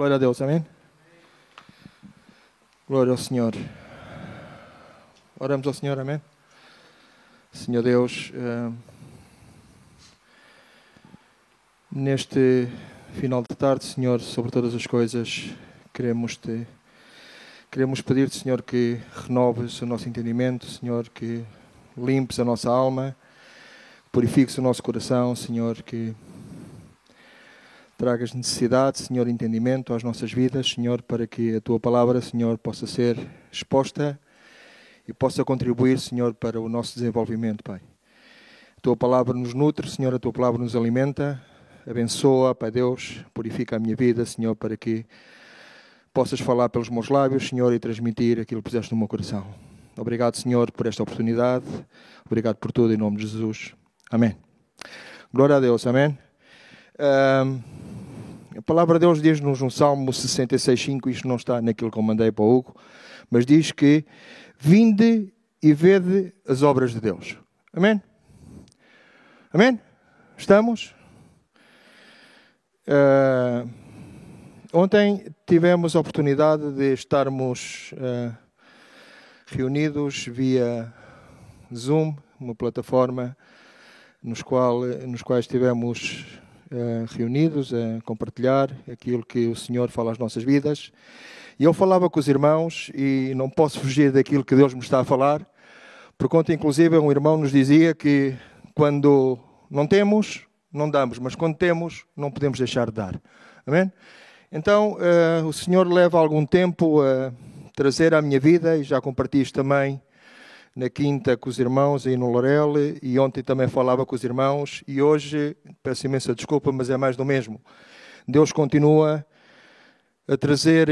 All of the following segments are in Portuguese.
Glória a Deus, amém? Glória ao Senhor. Oramos ao Senhor, amém? Senhor Deus, neste final de tarde, Senhor, sobre todas as coisas, queremos pedir-te, Senhor, que renoves o nosso entendimento, Senhor, que limpes a nossa alma, purifiques o nosso coração, Senhor, que tragas necessidade, Senhor, entendimento às nossas vidas, Senhor, para que a Tua palavra, Senhor, possa ser exposta e possa contribuir, Senhor, para o nosso desenvolvimento, Pai. A Tua palavra nos nutre, Senhor, a Tua palavra nos alimenta, abençoa, Pai Deus, purifica a minha vida, Senhor, para que possas falar pelos meus lábios, Senhor, e transmitir aquilo que puseste no meu coração. Obrigado, Senhor, por esta oportunidade. Obrigado por tudo, em nome de Jesus. Amém. Glória a Deus, amém. A palavra de Deus diz-nos no Salmo 66,5, isto não está naquilo que eu mandei para o Hugo, mas diz que vinde e vede as obras de Deus. Amém? Amém? Estamos? Ontem tivemos a oportunidade de estarmos reunidos via Zoom, uma plataforma nos quais estivemos reunidos a compartilhar aquilo que o Senhor fala às nossas vidas. E eu falava com os irmãos e não posso fugir daquilo que Deus me está a falar, porque ontem, inclusive, um irmão nos dizia que quando não temos, não damos, mas quando temos, não podemos deixar de dar. Amém? Então, o Senhor leva algum tempo a trazer à minha vida, e já compartilhei isto também na quinta com os irmãos aí no Laurel, e ontem também falava com os irmãos, e hoje, peço imensa desculpa, mas é mais do mesmo. Deus continua a trazer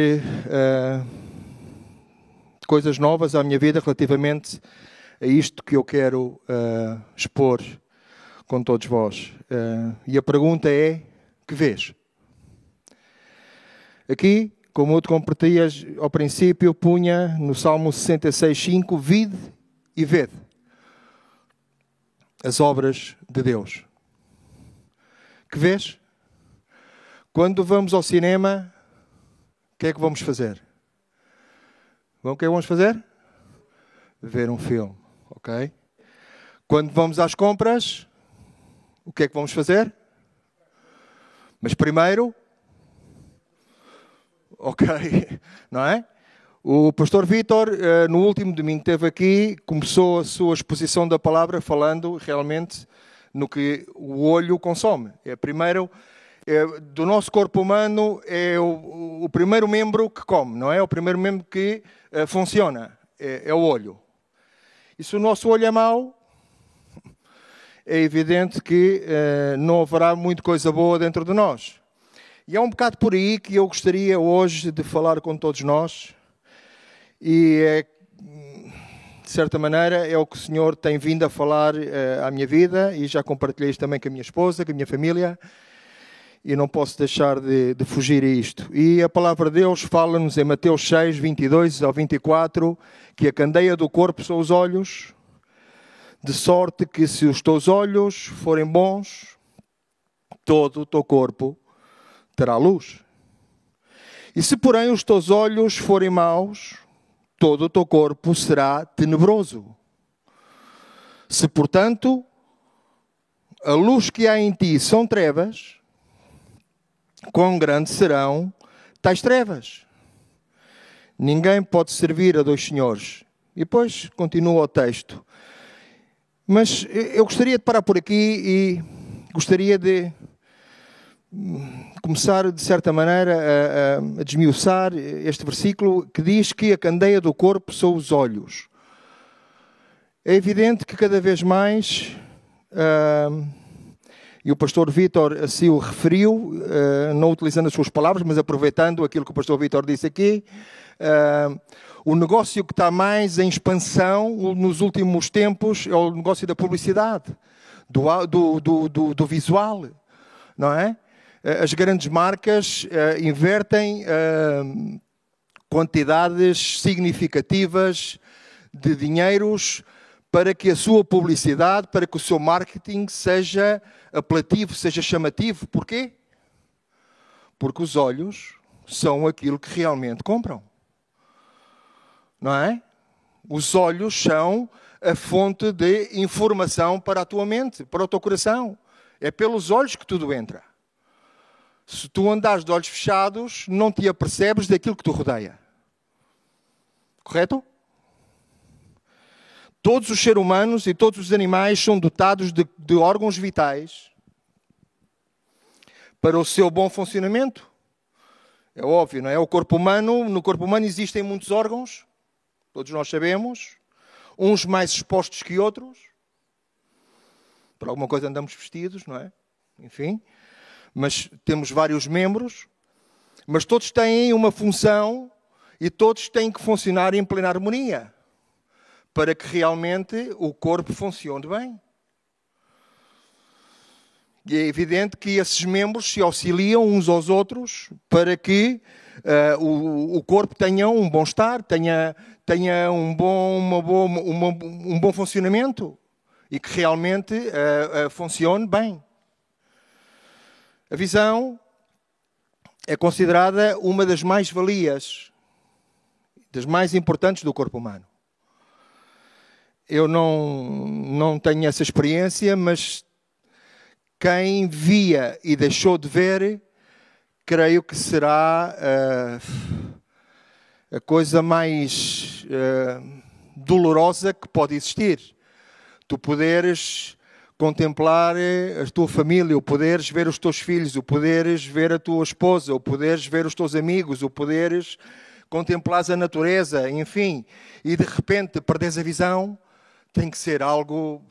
coisas novas à minha vida relativamente a isto que eu quero expor com todos vós. E a pergunta é, que vês? Aqui, como eu te compartilhei ao princípio, punha no Salmo 66,5, vide e vede as obras de Deus. Que vês? Quando vamos ao cinema, o que é que vamos fazer? O que é que vamos fazer? Ver um filme, ok? Quando vamos às compras, o que é que vamos fazer? Mas primeiro, ok, não é? O pastor Vítor, no último domingo que esteve aqui, começou a sua exposição da palavra falando realmente no que o olho consome. Primeiro, do nosso corpo humano, é o primeiro membro que come, não é? O primeiro membro que funciona, é o olho. E se o nosso olho é mau, é evidente que não haverá muita coisa boa dentro de nós. E é um bocado por aí que eu gostaria hoje de falar com todos nós. E, de certa maneira, é o que o Senhor tem vindo a falar à minha vida, e já compartilhei isto também com a minha esposa, com a minha família, e não posso deixar de fugir a isto. E a palavra de Deus fala-nos em Mateus 6, 22 ao 24, que a candeia do corpo são os olhos, de sorte que se os teus olhos forem bons, todo o teu corpo terá luz. E se, porém, os teus olhos forem maus, todo o teu corpo será tenebroso. Se, portanto, a luz que há em ti são trevas, quão grandes serão tais trevas? Ninguém pode servir a dois senhores. E depois continua o texto. Mas eu gostaria de parar por aqui e gostaria de começar, de certa maneira, a desmiuçar este versículo que diz que a candeia do corpo são os olhos. É evidente que cada vez mais, e o pastor Vítor assim o referiu, não utilizando as suas palavras, mas aproveitando aquilo que o pastor Vítor disse aqui, o negócio que está mais em expansão nos últimos tempos é o negócio da publicidade, do visual, não é? As grandes marcas invertem quantidades significativas de dinheiros para que a sua publicidade, para que o seu marketing seja apelativo, seja chamativo. Porquê? Porque os olhos são aquilo que realmente compram. Não é? Os olhos são a fonte de informação para a tua mente, para o teu coração. É pelos olhos que tudo entra. Se tu andares de olhos fechados, não te apercebes daquilo que te rodeia. Correto? Todos os seres humanos e todos os animais são dotados de órgãos vitais para o seu bom funcionamento. É óbvio, não é? No corpo humano existem muitos órgãos, todos nós sabemos, uns mais expostos que outros. Por alguma coisa andamos vestidos, não é? Enfim, mas temos vários membros, mas todos têm uma função e todos têm que funcionar em plena harmonia para que realmente o corpo funcione bem. E é evidente que esses membros se auxiliam uns aos outros para que o corpo tenha um bom estar, tenha um bom funcionamento e que realmente funcione bem. A visão é considerada uma das mais-valias, das mais importantes do corpo humano. Eu não tenho essa experiência, mas quem via e deixou de ver, creio que será a coisa mais dolorosa que pode existir. Tu poderes contemplar a tua família, o poderes ver os teus filhos, o poderes ver a tua esposa, o poderes ver os teus amigos, o poderes contemplar a natureza, enfim, e de repente perdes a visão, tem que ser algo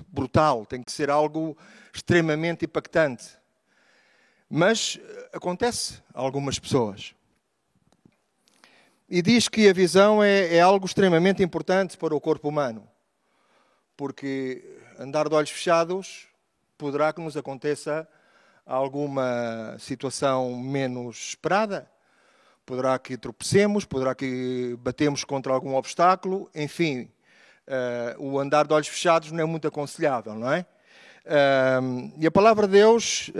brutal, tem que ser algo extremamente impactante. Mas acontece a algumas pessoas. E diz que a visão é algo extremamente importante para o corpo humano. Porque andar de olhos fechados poderá que nos aconteça alguma situação menos esperada. Poderá que tropecemos, poderá que batemos contra algum obstáculo. Enfim, o andar de olhos fechados não é muito aconselhável, não é? E a palavra de Deus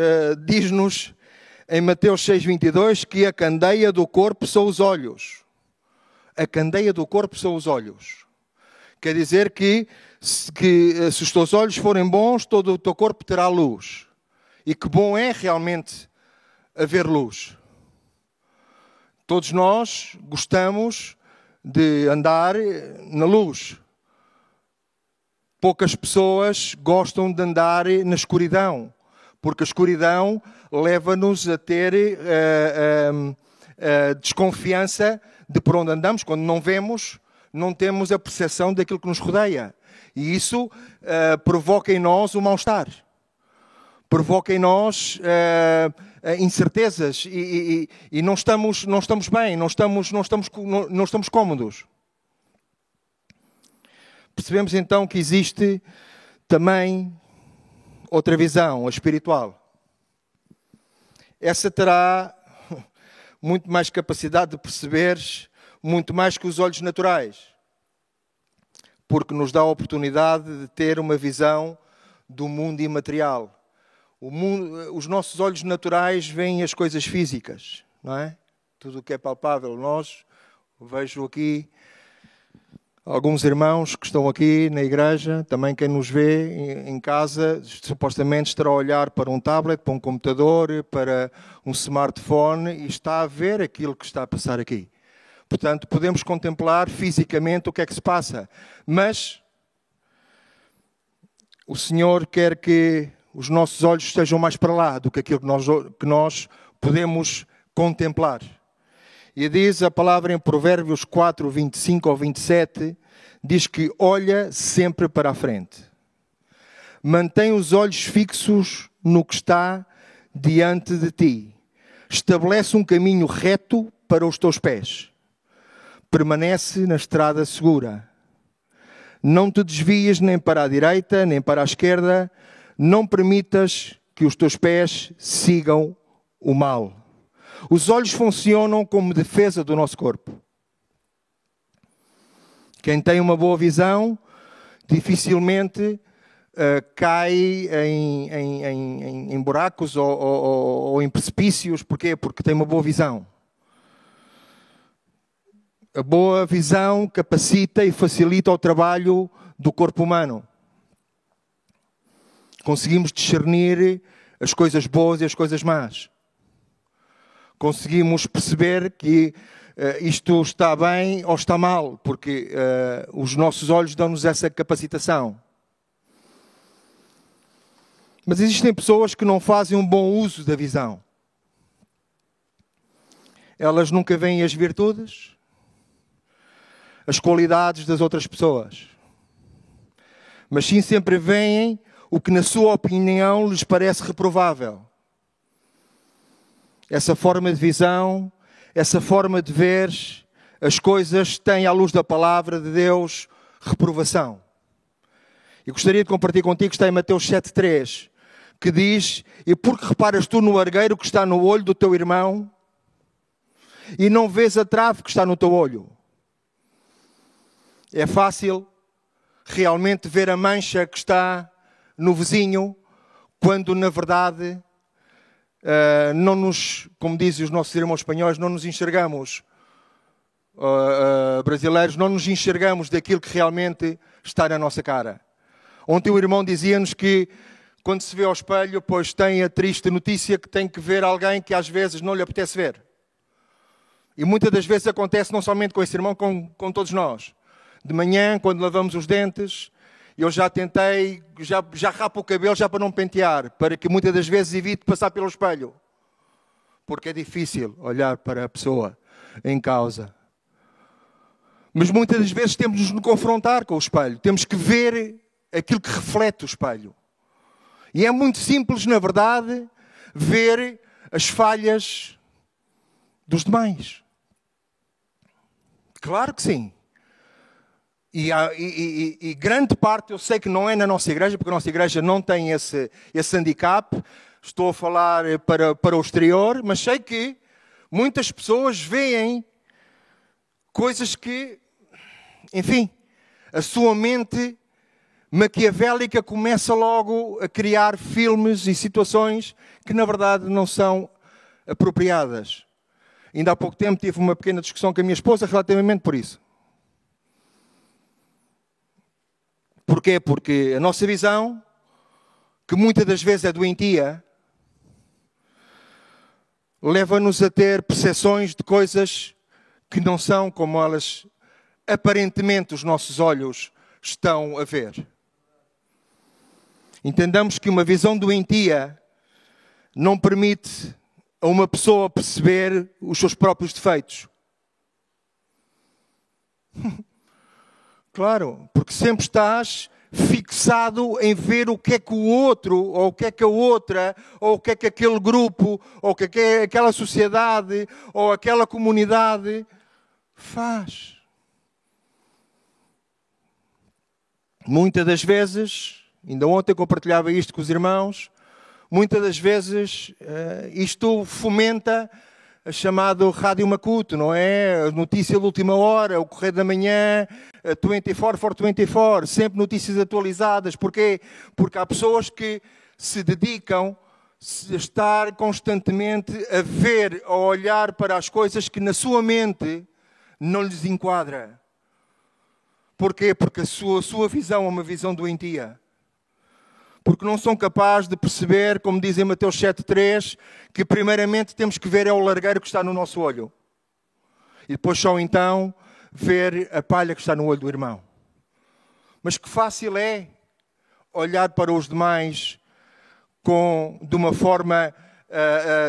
diz-nos em Mateus 6,22 que a candeia do corpo são os olhos. A candeia do corpo são os olhos. Quer dizer que se os teus olhos forem bons, todo o teu corpo terá luz. E que bom é realmente haver luz. Todos nós gostamos de andar na luz. Poucas pessoas gostam de andar na escuridão, porque a escuridão leva-nos a ter desconfiança de por onde andamos. Quando não vemos, não temos a percepção daquilo que nos rodeia. E isso provoca em nós o mal-estar. Provoca em nós incertezas e não estamos bem, não estamos cómodos. Percebemos então que existe também outra visão, a espiritual. Essa terá muito mais capacidade de perceber, muito mais que os olhos naturais, porque nos dá a oportunidade de ter uma visão do mundo imaterial. Os nossos olhos naturais veem as coisas físicas, não é? Tudo o que é palpável. Vejo aqui alguns irmãos que estão aqui na igreja, também quem nos vê em casa, supostamente estará a olhar para um tablet, para um computador, para um smartphone e está a ver aquilo que está a passar aqui. Portanto, podemos contemplar fisicamente o que é que se passa. Mas o Senhor quer que os nossos olhos estejam mais para lá do que aquilo que nós podemos contemplar. E diz a palavra em Provérbios 4, 25 ao 27, diz que olha sempre para a frente. Mantém os olhos fixos no que está diante de ti. Estabelece um caminho reto para os teus pés. Permanece na estrada segura. Não te desvies nem para a direita, nem para a esquerda. Não permitas que os teus pés sigam o mal. Os olhos funcionam como defesa do nosso corpo. Quem tem uma boa visão dificilmente cai em buracos ou em precipícios. Porquê? Porque tem uma boa visão. A boa visão capacita e facilita o trabalho do corpo humano. Conseguimos discernir as coisas boas e as coisas más. Conseguimos perceber que isto está bem ou está mal, porque os nossos olhos dão-nos essa capacitação. Mas existem pessoas que não fazem um bom uso da visão. Elas nunca veem as virtudes, as qualidades das outras pessoas, mas sim sempre veem o que, na sua opinião, lhes parece reprovável. Essa forma de visão, essa forma de ver as coisas tem, à luz da palavra de Deus, reprovação. E gostaria de compartilhar contigo que está em Mateus 7,3, que diz: e porque reparas tu no argueiro que está no olho do teu irmão e não vês a trave que está no teu olho? É fácil realmente ver a mancha que está no vizinho, quando na verdade não nos, como dizem os nossos irmãos espanhóis, não nos enxergamos, brasileiros, não nos enxergamos daquilo que realmente está na nossa cara. Ontem o irmão dizia-nos que quando se vê ao espelho, pois tem a triste notícia que tem que ver alguém que às vezes não lhe apetece ver. E muitas das vezes acontece não somente com esse irmão, com todos nós. De manhã, quando lavamos os dentes, eu já tentei, já rapo o cabelo já para não pentear, para que muitas das vezes evite passar pelo espelho. Porque é difícil olhar para a pessoa em causa. Mas muitas das vezes temos de nos confrontar com o espelho. Temos que ver aquilo que reflete o espelho. E é muito simples, na verdade, ver as falhas dos demais. Claro que sim. E grande parte, eu sei que não é na nossa igreja, porque a nossa igreja não tem esse handicap. Estou a falar para o exterior, mas sei que muitas pessoas veem coisas que, enfim, a sua mente maquiavélica começa logo a criar filmes e situações que, na verdade, não são apropriadas. Ainda há pouco tempo tive uma pequena discussão com a minha esposa relativamente por isso. Porquê? Porque a nossa visão, que muitas das vezes é doentia, leva-nos a ter percepções de coisas que não são como elas aparentemente os nossos olhos estão a ver. Entendamos que uma visão doentia não permite a uma pessoa perceber os seus próprios defeitos. Claro, porque sempre estás fixado em ver o que é que o outro, ou o que é que a outra, ou o que é que aquele grupo, ou o que é aquela sociedade, ou aquela comunidade faz. Muitas das vezes, ainda ontem compartilhava isto com os irmãos, muitas das vezes isto fomenta a chamada Rádio Macuto, não é? A notícia de última hora, o Correio da Manhã, 24 for 24, sempre notícias atualizadas. Porquê? Porque há pessoas que se dedicam a estar constantemente a ver, a olhar para as coisas que na sua mente não lhes enquadra. Porquê? Porque a sua visão é uma visão doentia. Porque não são capazes de perceber, como diz em Mateus 7,3, que primeiramente temos que ver é o largueiro que está no nosso olho. E depois só então ver a palha que está no olho do irmão. Mas que fácil é olhar para os demais de uma forma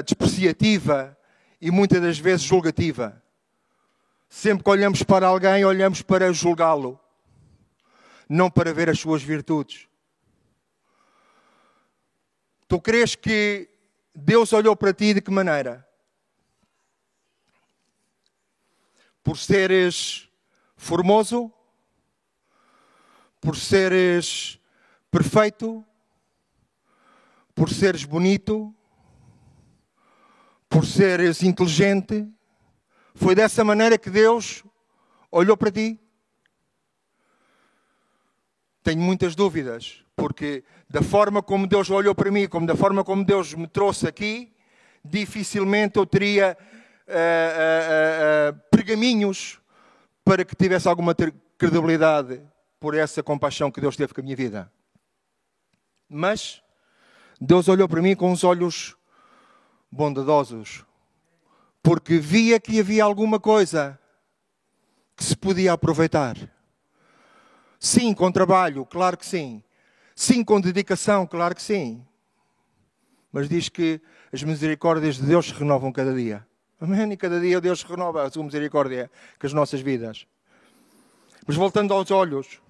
despreciativa e muitas das vezes julgativa. Sempre que olhamos para alguém, olhamos para julgá-lo, não para ver as suas virtudes. Tu crês que Deus olhou para ti de que maneira? Por seres formoso? Por seres perfeito? Por seres bonito? Por seres inteligente? Foi dessa maneira que Deus olhou para ti? Tenho muitas dúvidas, porque da forma como Deus olhou para mim, como da forma como Deus me trouxe aqui, dificilmente eu teria pergaminhos para que tivesse alguma credibilidade por essa compaixão que Deus teve com a minha vida. Mas Deus olhou para mim com uns olhos bondadosos, porque via que havia alguma coisa que se podia aproveitar. Sim, com trabalho, claro que sim. Sim, com dedicação, claro que sim. Mas diz que as misericórdias de Deus se renovam cada dia. Amém? E cada dia Deus renova a sua misericórdia com as nossas vidas. Mas voltando aos olhos,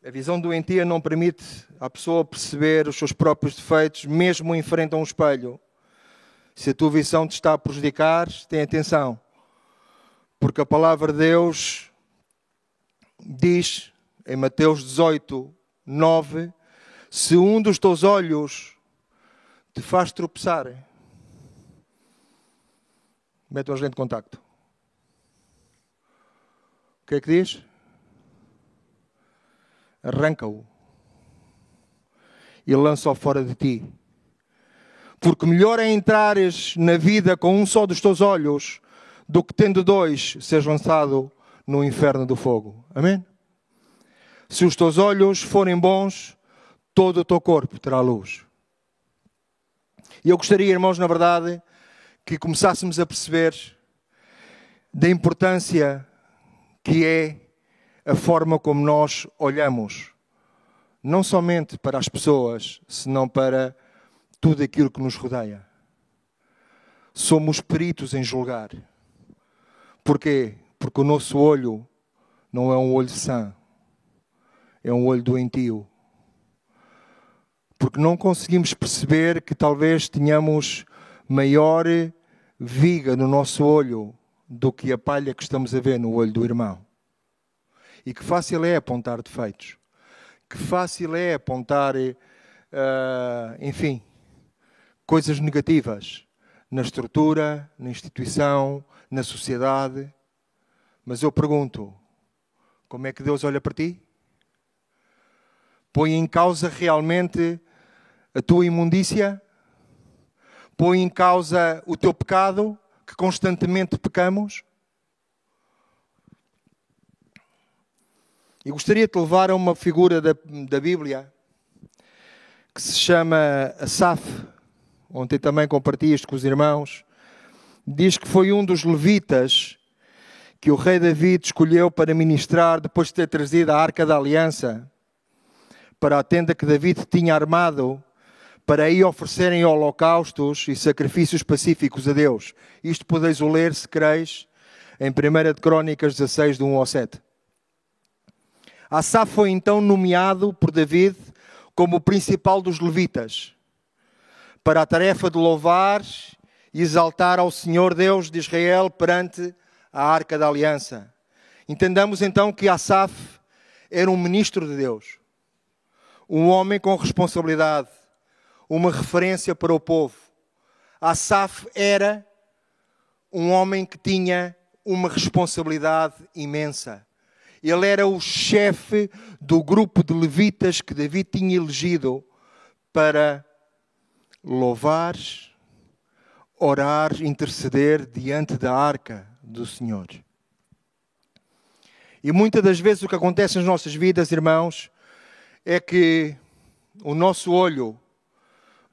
a visão doentia não permite à pessoa perceber os seus próprios defeitos, mesmo em frente a um espelho. Se a tua visão te está a prejudicar, tem atenção. Porque a palavra de Deus diz, em Mateus 18, 9, se um dos teus olhos te faz tropeçar, mete os lentes de contacto. O que é que diz? Arranca-o e lança-o fora de ti. Porque melhor é entrares na vida com um só dos teus olhos do que tendo dois seres lançado no inferno do fogo. Amém? Se os teus olhos forem bons, todo o teu corpo terá luz. E eu gostaria, irmãos, na verdade, que começássemos a perceber da importância que é a forma como nós olhamos, não somente para as pessoas, senão para tudo aquilo que nos rodeia. Somos peritos em julgar. Porquê? Porque o nosso olho não é um olho sã, é um olho doentio. Porque não conseguimos perceber que talvez tenhamos maior viga no nosso olho do que a palha que estamos a ver no olho do irmão. E que fácil é apontar defeitos. Que fácil é apontar, enfim, coisas negativas na estrutura, na instituição, na sociedade. Mas eu pergunto, como é que Deus olha para ti? Põe em causa realmente a tua imundícia? Põe em causa o teu pecado, que constantemente pecamos? E gostaria de te levar a uma figura da Bíblia que se chama Asaf. Ontem também compartilhei isto com os irmãos. Diz que foi um dos levitas que o rei David escolheu para ministrar depois de ter trazido a Arca da Aliança para a tenda que David tinha armado para aí oferecerem holocaustos e sacrifícios pacíficos a Deus. Isto podeis o ler, se quereis, em 1 de Crónicas 16, de 1 ao 7. Asaf foi então nomeado por David como o principal dos levitas para a tarefa de louvar e exaltar ao Senhor Deus de Israel perante a Arca da Aliança. Entendamos então que Asaf era um ministro de Deus, um homem com responsabilidade, uma referência para o povo. Asaf era um homem que tinha uma responsabilidade imensa. Ele era o chefe do grupo de levitas que David tinha elegido para louvar, orar, interceder diante da arca do Senhor. E muitas das vezes o que acontece nas nossas vidas, irmãos, é que o nosso olho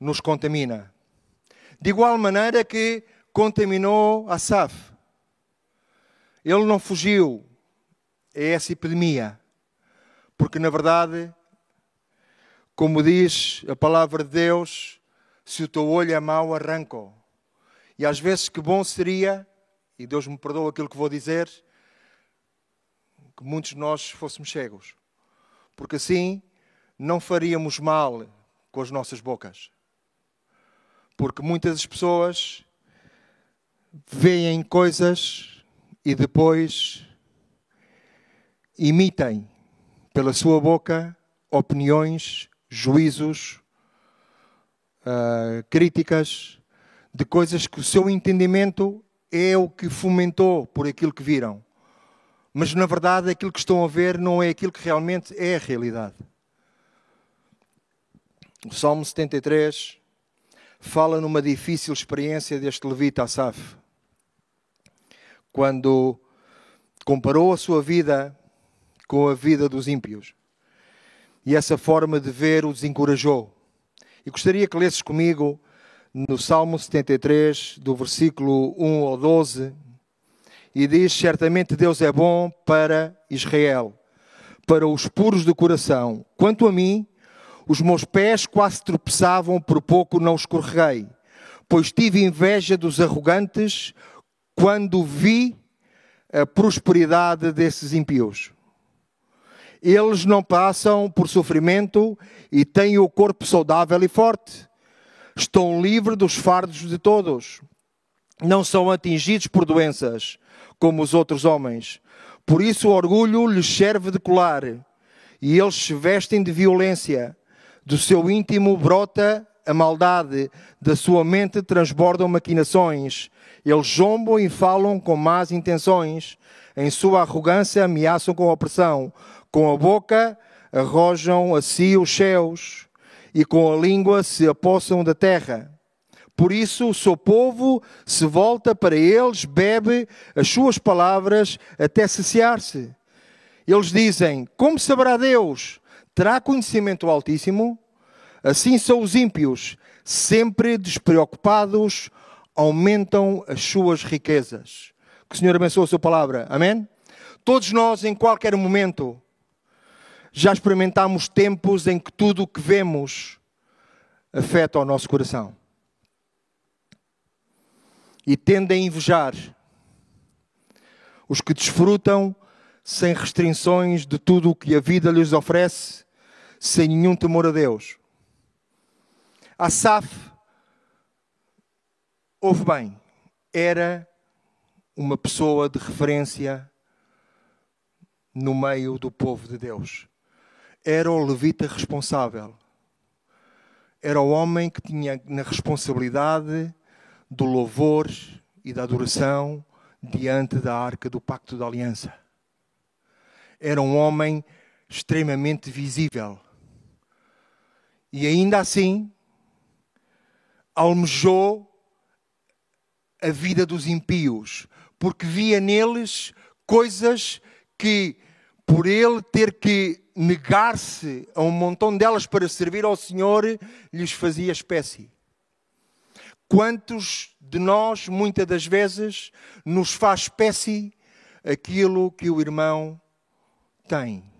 nos contamina. De igual maneira que contaminou Asaf. Ele não fugiu a essa epidemia, porque na verdade, como diz a palavra de Deus, se o teu olho é mau, arranca-o. E às vezes que bom seria, e Deus me perdoa aquilo que vou dizer, que muitos de nós fôssemos cegos, porque assim não faríamos mal com as nossas bocas. Porque muitas pessoas veem coisas e depois imitem pela sua boca opiniões, juízos, críticas de coisas que o seu entendimento é o que fomentou por aquilo que viram. Mas na verdade aquilo que estão a ver não é aquilo que realmente é a realidade. O Salmo 73 fala numa difícil experiência deste levita Asaf. quando comparou a sua vida com a vida dos ímpios. E essa forma de ver o desencorajou. E gostaria que lesses comigo no Salmo 73, do versículo 1 ao 12, e diz: certamente Deus é bom para Israel, para os puros de coração. Quanto a mim, os meus pés quase tropeçavam, por pouco não escorreguei, pois tive inveja dos arrogantes quando vi a prosperidade desses ímpios. Eles não passam por sofrimento e têm o corpo saudável e forte. Estão livres dos fardos de todos. Não são atingidos por doenças, como os outros homens. Por isso o orgulho lhes serve de colar, e eles se vestem de violência. Do seu íntimo brota a maldade, da sua mente transbordam maquinações. Eles zombam e falam com más intenções. Em sua arrogância ameaçam com opressão. Com a boca arrojam a si os céus, e com a língua se apossam da terra. Por isso o seu povo se volta para eles, bebe as suas palavras até saciar-se. Eles dizem: como saberá Deus? Terá conhecimento Altíssimo? Assim são os ímpios, sempre despreocupados, aumentam as suas riquezas. Que o Senhor abençoe a sua palavra. Amém? Todos nós, em qualquer momento, já experimentamos tempos em que tudo o que vemos afeta o nosso coração. E tendem a invejar os que desfrutam sem restrições de tudo o que a vida lhes oferece, sem nenhum temor a Deus. Asaf, ouve bem, era uma pessoa de referência no meio do povo de Deus. Era o levita responsável. Era o homem que tinha na responsabilidade do louvor e da adoração diante da arca do pacto da aliança. Era um homem extremamente visível. E ainda assim, almejou a vida dos impíos, porque via neles coisas que, por ele ter que negar-se a um montão delas para servir ao Senhor, lhes fazia espécie. Quantos de nós, muitas das vezes, nos faz espécie aquilo que o irmão tem?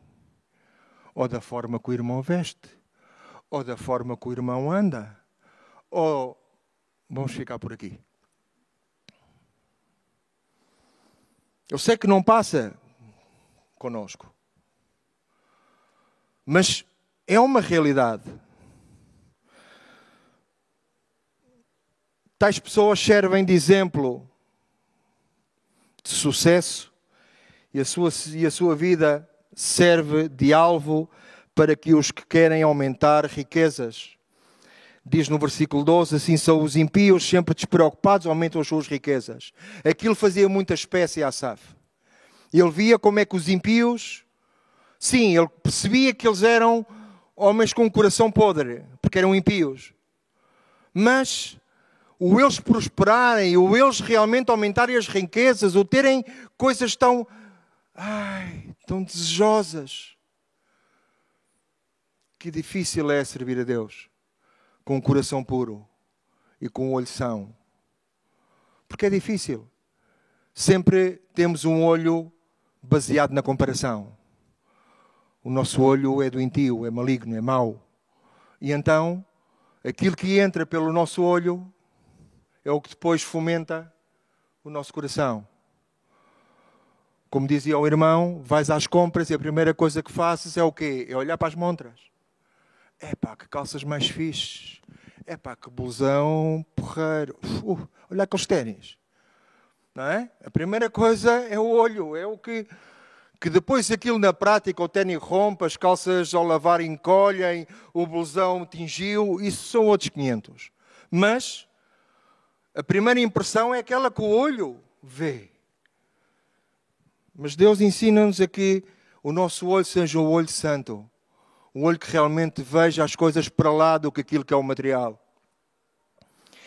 Ou da forma que o irmão veste, ou da forma que o irmão anda, ou... Vamos ficar por aqui. Eu sei que não passa conosco, mas é uma realidade. Tais pessoas servem de exemplo de sucesso e a sua vida serve de alvo para que os que querem aumentar riquezas. Diz no versículo 12, assim são os impíos, sempre despreocupados, aumentam as suas riquezas. Aquilo fazia muita espécie a Asaf. Ele via como é que os impíos... Sim, ele percebia que eles eram homens com um coração podre, porque eram impíos. Mas o eles prosperarem, o eles realmente aumentarem as riquezas, o terem coisas tão desejosas. Que difícil é servir a Deus com um coração puro e com um olho são. Porque é difícil. Sempre temos um olho baseado na comparação. O nosso olho é doentio, é maligno, é mau. E então, aquilo que entra pelo nosso olho é o que depois fomenta o nosso coração. Como dizia o irmão, vais às compras e a primeira coisa que fazes é o quê? É olhar para as montras. Epá, que calças mais fixes. Epá, que blusão porreiro. Olha aqueles ténis. Não é? A primeira coisa é o olho. É o que depois aquilo na prática, o ténis rompe, as calças ao lavar encolhem, o blusão tingiu. Isso são outros 500. Mas a primeira impressão é aquela que o olho vê. Mas Deus ensina-nos a que o nosso olho seja o olho santo. Um olho que realmente veja as coisas para lá do que aquilo que é o material.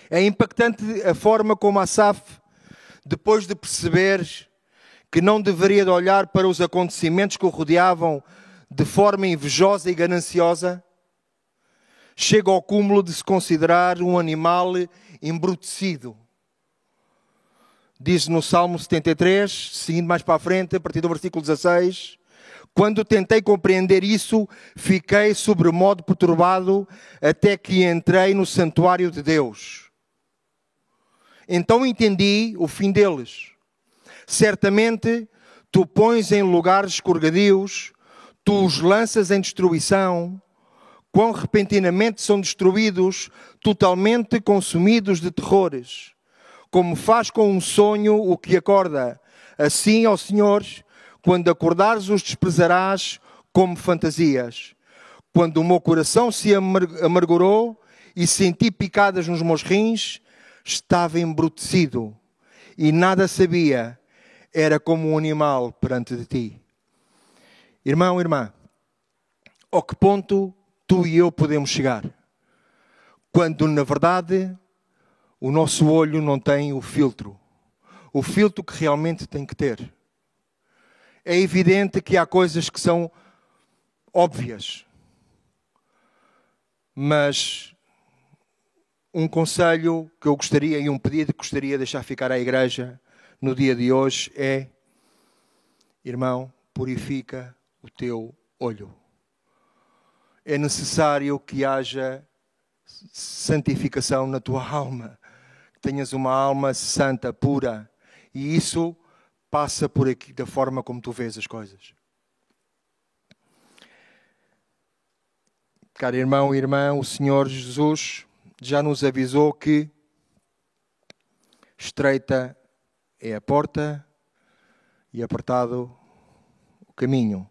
É impactante a forma como Asaf depois de perceber que não deveria de olhar para os acontecimentos que o rodeavam de forma invejosa e gananciosa, chega ao cúmulo de se considerar um animal embrutecido. Diz no Salmo 73, seguindo mais para a frente, a partir do versículo 16, quando tentei compreender isso, fiquei sobremodo perturbado até que entrei no santuário de Deus. Então entendi o fim deles. Certamente, tu pões em lugares escorregadios, tu os lanças em destruição, quão repentinamente são destruídos, totalmente consumidos de terrores. Como faz com um sonho o que acorda, assim, ó Senhor, quando acordares os desprezarás como fantasias. Quando o meu coração se amargurou e senti picadas nos meus rins, estava embrutecido e nada sabia, era como um animal perante de ti. Irmão, irmã, ao que ponto tu e eu podemos chegar? Quando, na verdade, o nosso olho não tem o filtro que realmente tem que ter. É evidente que há coisas que são óbvias, mas um conselho que eu gostaria e um pedido que gostaria de deixar ficar à igreja no dia de hoje é: irmão, purifica o teu olho. É necessário que haja santificação na tua alma, que tenhas uma alma santa, pura, e isso passa por aqui da forma como tu vês as coisas. Caro irmão e irmã, o Senhor Jesus já nos avisou que estreita é a porta e apertado o caminho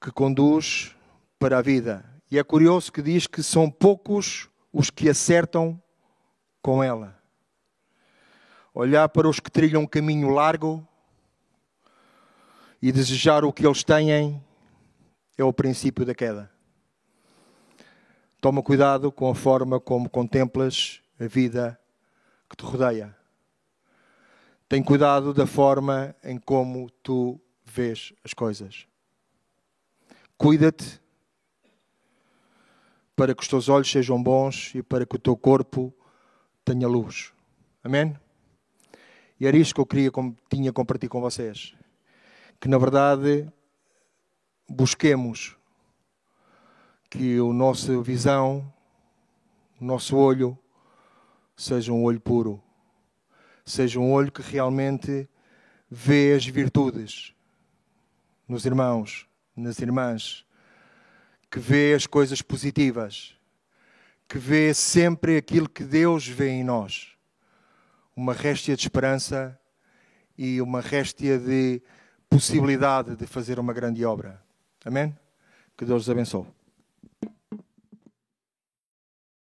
que conduz para a vida. E é curioso que diz que são poucos os que acertam com ela. Olhar para os que trilham um caminho largo e desejar o que eles têm é o princípio da queda. Toma cuidado com a forma como contemplas a vida que te rodeia. Tem cuidado da forma em como tu vês as coisas. Cuida-te para que os teus olhos sejam bons e para que o teu corpo tenha luz. Amém? E era isto que eu tinha compartilhado com vocês. Que, na verdade, busquemos que a nossa visão, o nosso olho, seja um olho puro. Seja um olho que realmente vê as virtudes nos irmãos, nas irmãs, que vê as coisas positivas, que vê sempre aquilo que Deus vê em nós. Uma réstia de esperança e uma réstia de possibilidade de fazer uma grande obra. Amém? Que Deus os abençoe.